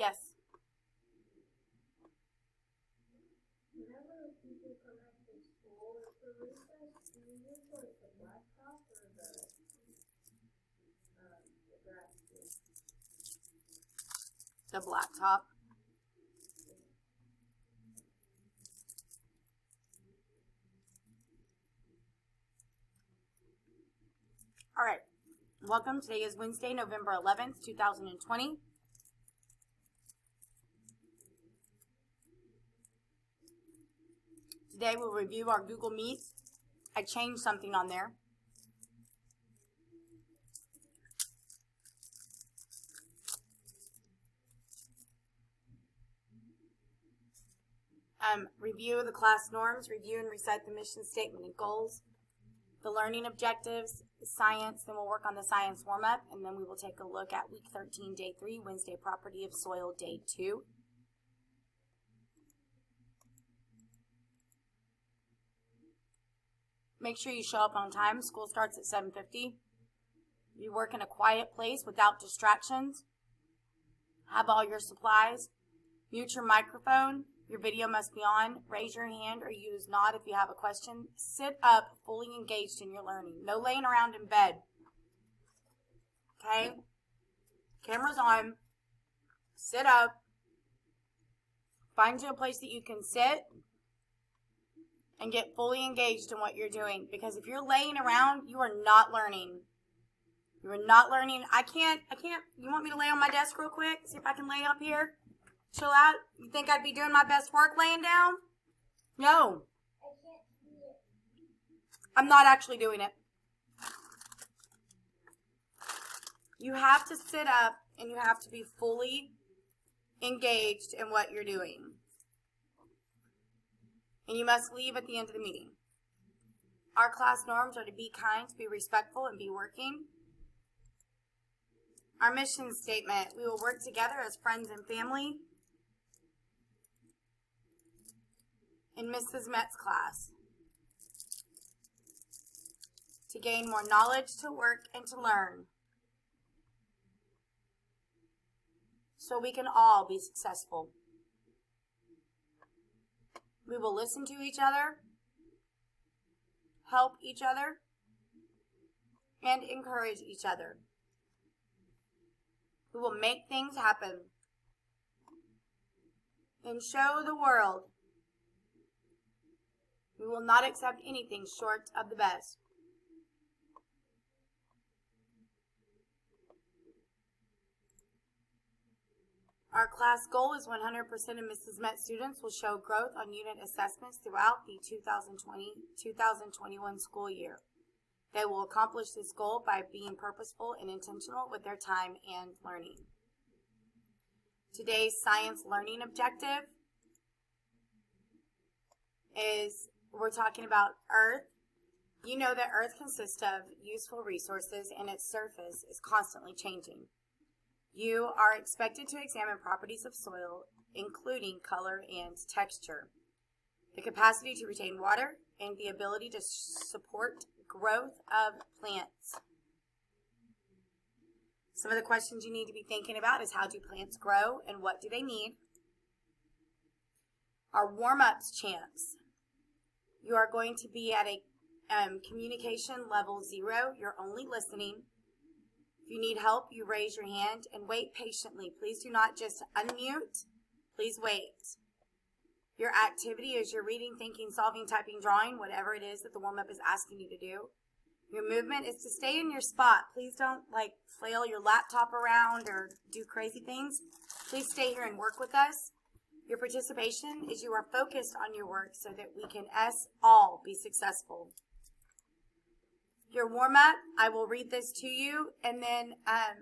Yes. Whenever people come back to school for recess, do you use like the laptop or the graph key? The laptop. All right. Welcome. Today is Wednesday, November 11th, 2020. Today we'll review our Google Meet. I changed something on there. Review the class norms, review and recite the mission statement and goals, the learning objectives, science, then we'll work on the science warm-up, and then we will take a look at week 13, day 3, Wednesday property of soil, day 2. Make sure you show up on time. School starts at 7:50. You work in a quiet place without distractions. Have all your supplies. Mute your microphone. Your video must be on. Raise your hand or use nod if you have a question. Sit up, fully engaged in your learning. No laying around in bed. Okay? Camera's on. Sit up. Find you a place that you can sit and get fully engaged in what you're doing. Because if you're laying around, you are not learning. You are not learning. I can't. You want me to lay on my desk real quick? See if I can lay up here? Chill out? You think I'd be doing my best work laying down? No. I can't see it. I'm not actually doing it. You have to sit up and you have to be fully engaged in what you're doing. And you must leave at the end of the meeting. Our class norms are to be kind, to be respectful, and be working. Our mission statement, we will work together as friends and family in Mrs. Met's class to gain more knowledge, to work, and to learn so we can all be successful. We will listen to each other, help each other, and encourage each other. We will make things happen and show the world we will not accept anything short of the best. Our class goal is 100% of Mrs. Met students will show growth on unit assessments throughout the 2020-2021 school year. They will accomplish this goal by being purposeful and intentional with their time and learning. Today's science learning objective is we're talking about Earth. You know that Earth consists of useful resources and its surface is constantly changing. You are expected to examine properties of soil, including color and texture, the capacity to retain water, and the ability to support growth of plants. Some of the questions you need to be thinking about is how do plants grow and what do they need? Our warm-ups chants. You are going to be at a communication level 0. You're only listening. If you need help, you raise your hand and wait patiently. Please do not just unmute. Please wait. Your activity is your reading, thinking, solving, typing, drawing, whatever it is that the warm-up is asking you to do. Your movement is to stay in your spot. Please don't flail your laptop around or do crazy things. Please stay here and work with us. Your participation is you are focused on your work so that we can all be successful. Your warm-up, I will read this to you, and then I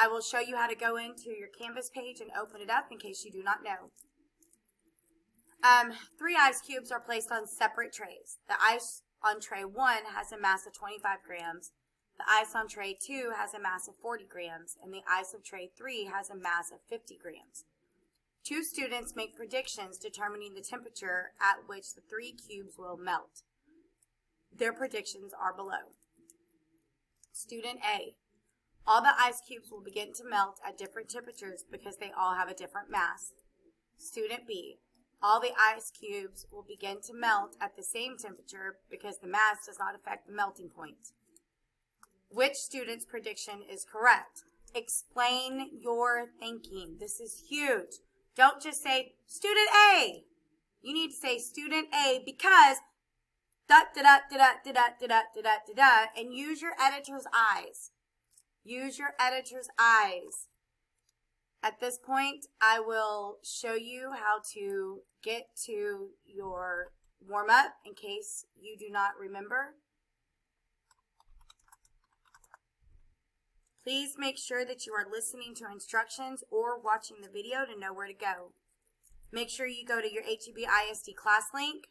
will show you how to go into your Canvas page and open it up in case you do not know. 3 ice cubes are placed on separate trays. The ice on tray 1 has a mass of 25 grams. The ice on tray 2 has a mass of 40 grams, and the ice of tray 3 has a mass of 50 grams. 2 students make predictions determining the temperature at which the 3 cubes will melt. Their predictions are below. Student A, All the ice cubes will begin to melt at different temperatures because they all have a different mass. Student B, all the ice cubes will begin to melt at the same temperature because the mass does not affect the melting point. Which student's prediction is correct? Explain your thinking. This is huge. Don't just say, student A. You need to say student A because and use your editor's eyes. Use your editor's eyes. At this point, I will show you how to get to your warm-up in case you do not remember. Please make sure that you are listening to instructions or watching the video to know where to go. Make sure you go to your HEB ISD class link.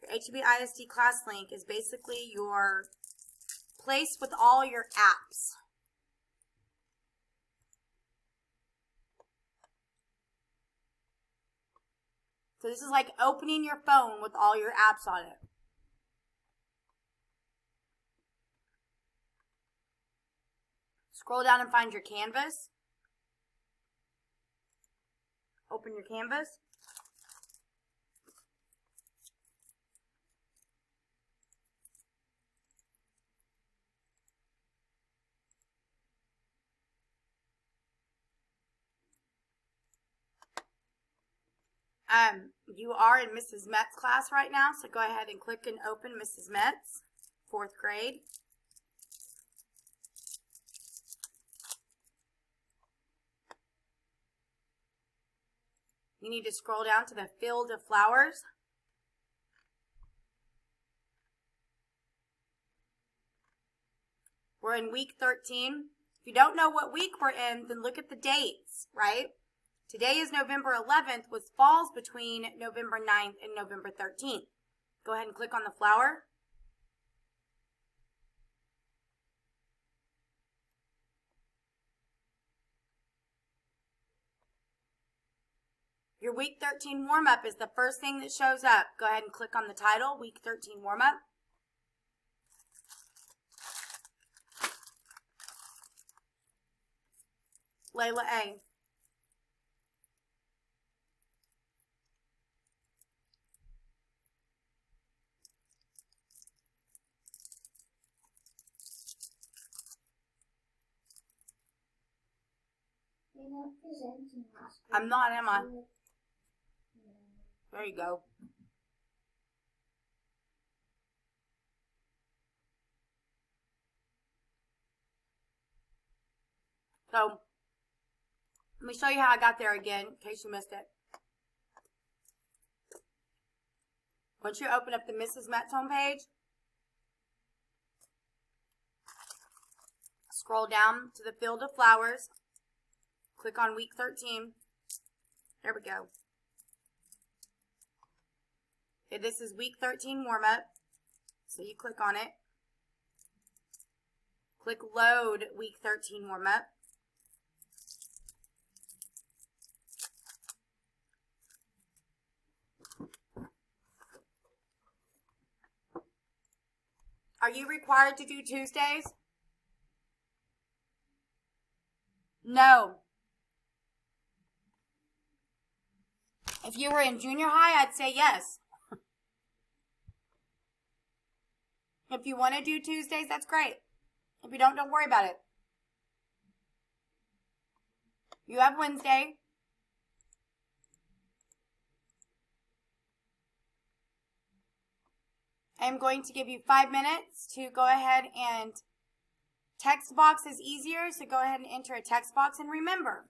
Your HEB ISD class link is basically your place with all your apps. So this is like opening your phone with all your apps on it. Scroll down and find your Canvas. Open your Canvas. You are in Mrs. Metz class right now, so go ahead and click and open Mrs. Metz, 4th grade. You need to scroll down to the field of flowers. We're in week 13. If you don't know what week we're in, then look at the dates, right? Today is November 11th, which falls between November 9th and November 13th. Go ahead and click on the flower. Your week 13 warm-up is the first thing that shows up. Go ahead and click on the title, week 13 warm-up. Layla A. You're not presenting this. I'm not, am I? There you go. So, let me show you how I got there again, in case you missed it. Once you open up the Mrs. Metz homepage, scroll down to the field of flowers, click on week 13. There we go. Okay, this is week 13 warm-up, so you click on it. Click load week 13 warm-up. Are you required to do Tuesdays? No. If you were in junior high, I'd say yes. If you want to do Tuesdays, that's great. If you don't worry about it. You have Wednesday. I'm going to give you 5 minutes to go ahead and text box is easier, so go ahead and enter a text box. And remember,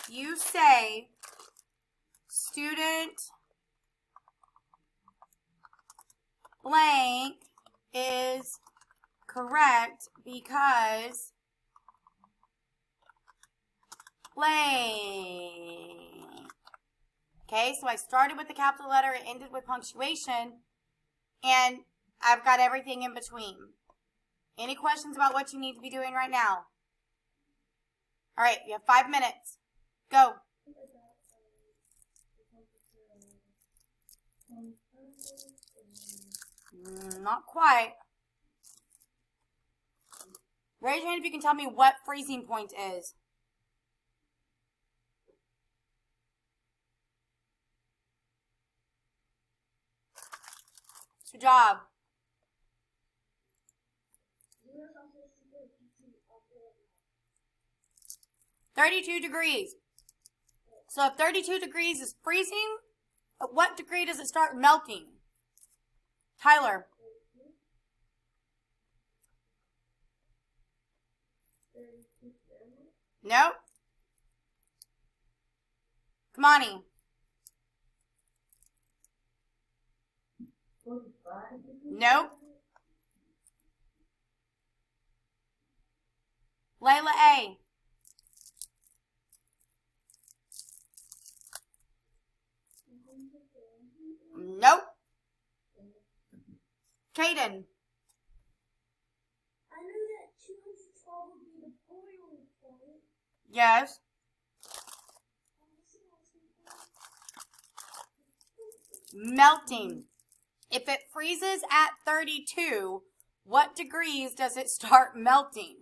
you say student blank is correct because blank. Okay, so I started with the capital letter, it ended with punctuation, and I've got everything in between. Any questions about what you need to be doing right now? All right, you have 5 minutes. Go. Not quite. Raise your hand if you can tell me what freezing point is. Good job. 32 degrees. So if 32 degrees is freezing, at what degree does it start melting? Tyler. Nope. Kamani. 45. Nope. Layla A. Nope. Kaden. I know that 212 would be the boiling point. Yes. Melting. If it freezes at 32, what degrees does it start melting?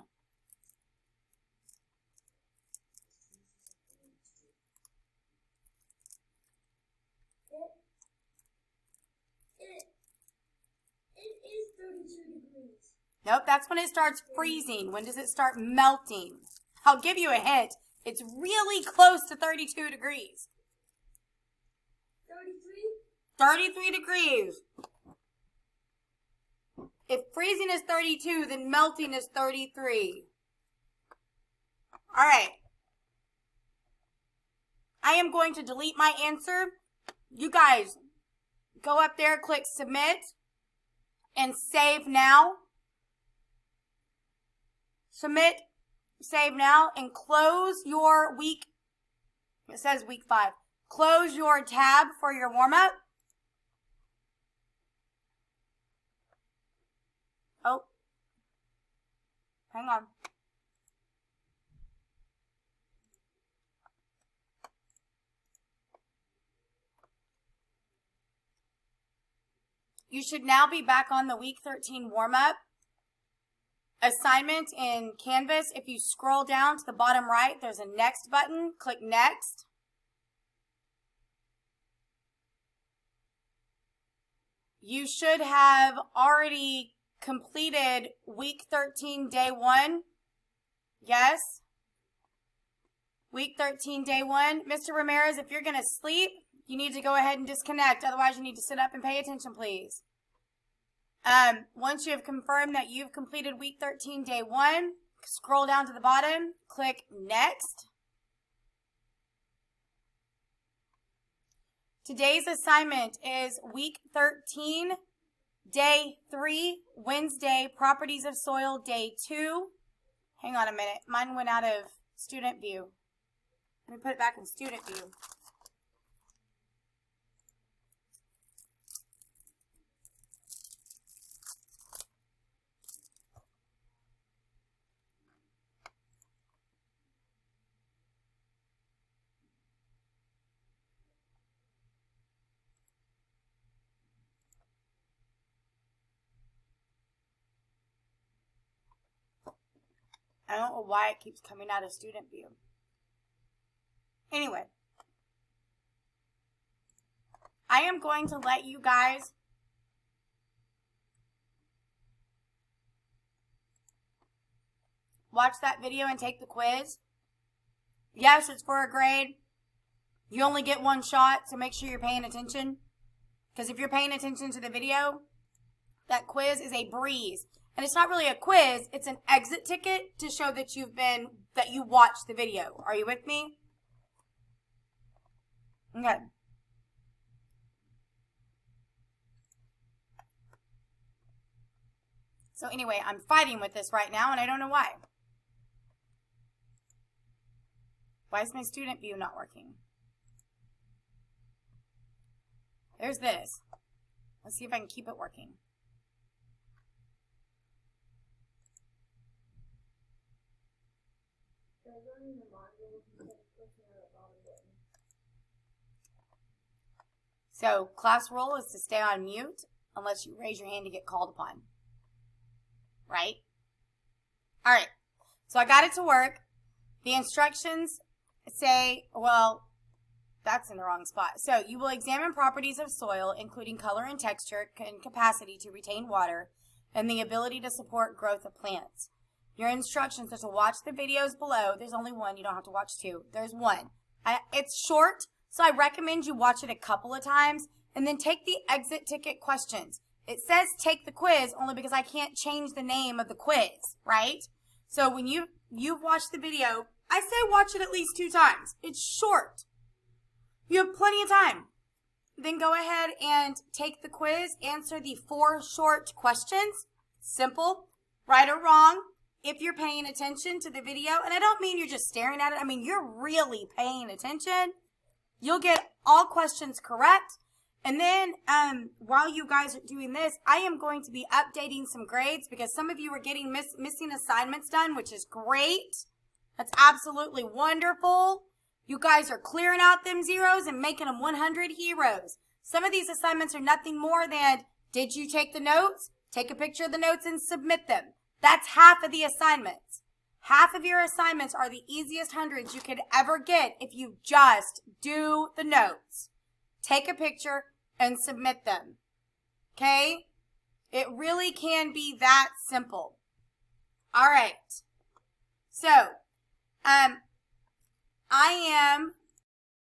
It is 32 degrees. Nope, that's when it starts freezing. When does it start melting? I'll give you a hint. It's really close to 32 degrees. 33? 33 degrees. If freezing is 32, then melting is 33. All right. I am going to delete my answer. You guys, go up there, click submit, and save now. Submit, save now, and close your week. It says week 5. Close your tab for your warm-up. Oh. Hang on. You should now be back on the week 13 warm-up. Assignment in Canvas. If you scroll down to the bottom right, there's a next button. Click next. You should have already completed week 13, day 1. Yes. Week 13, day 1. Mr. Ramirez, if you're going to sleep, you need to go ahead and disconnect. Otherwise, you need to sit up and pay attention, please. Once you have confirmed that you've completed week 13, day 1, scroll down to the bottom, click next. Today's assignment is week 13, day 3, Wednesday, properties of soil, day 2. Hang on a minute. Mine went out of student view. Let me put it back in student view. I don't know why it keeps coming out of student view. Anyway, I am going to let you guys watch that video and take the quiz. Yes, it's for a grade. You only get one shot, so make sure you're paying attention. Because if you're paying attention to the video, that quiz is a breeze. And it's not really a quiz, it's an exit ticket to show that you watched the video. Are you with me? Okay. So anyway, I'm fighting with this right now and I don't know why. Why is my student view not working? There's this. Let's see if I can keep it working. So, class rule is to stay on mute unless you raise your hand to get called upon. Right? All right. So I got it to work. The instructions say, well, that's in the wrong spot. So you will examine properties of soil, including color and texture and capacity to retain water and the ability to support growth of plants. Your instructions are to watch the videos below. There's only one. You don't have to watch two. There's one. It's short, so I recommend you watch it a couple of times and then take the exit ticket questions. It says take the quiz only because I can't change the name of the quiz, right? So when you've watched the video, I say watch it at least 2 times. It's short. You have plenty of time. Then go ahead and take the quiz. Answer the 4 short questions. Simple, right or wrong. If you're paying attention to the video, and I don't mean you're just staring at it. I mean, you're really paying attention. You'll get all questions correct. And then while you guys are doing this, I am going to be updating some grades because some of you are getting missing assignments done, which is great. That's absolutely wonderful. You guys are clearing out them zeros and making them 100 heroes. Some of these assignments are nothing more than, did you take the notes? Take a picture of the notes and submit them. That's half of the assignments. Half of your assignments are the easiest hundreds you could ever get if you just do the notes. Take a picture and submit them. Okay? It really can be that simple. All right. So, I am